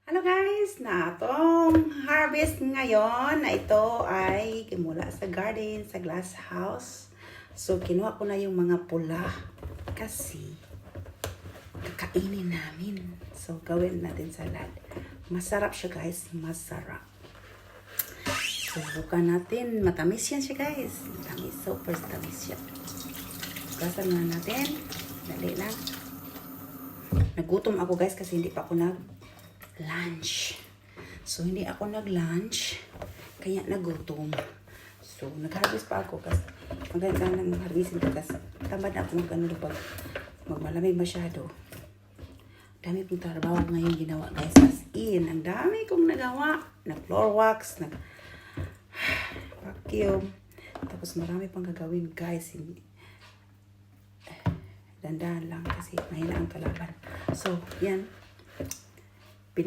Hello guys! Na atong harvest ngayon na ito ay mula sa garden, sa glass house. So, kinuha ko na yung mga pula kasi kakainin namin. So, gawin natin salad. Masarap siya guys, masarap. Subukan natin. Matamis yan siya guys. Matamis, super tamis siya. Gasan na natin. Dali lang. Nagutom ako guys kasi hindi pa ako lunch. So, hindi ako nag-lunch. Kaya nagutom. So, nag-harvest pa ako kasi maganda nang harvestin ko kasi tamad ako mag-ano pag magmalamig masyado. Dami kong trabaho ngayon ginawa guys. As in, ang dami kong nagawa. Nag-floor wax, nag-vacuum. Tapos marami pang gagawin guys. Dandahan lang kasi mahina ang kalaban. So, yan.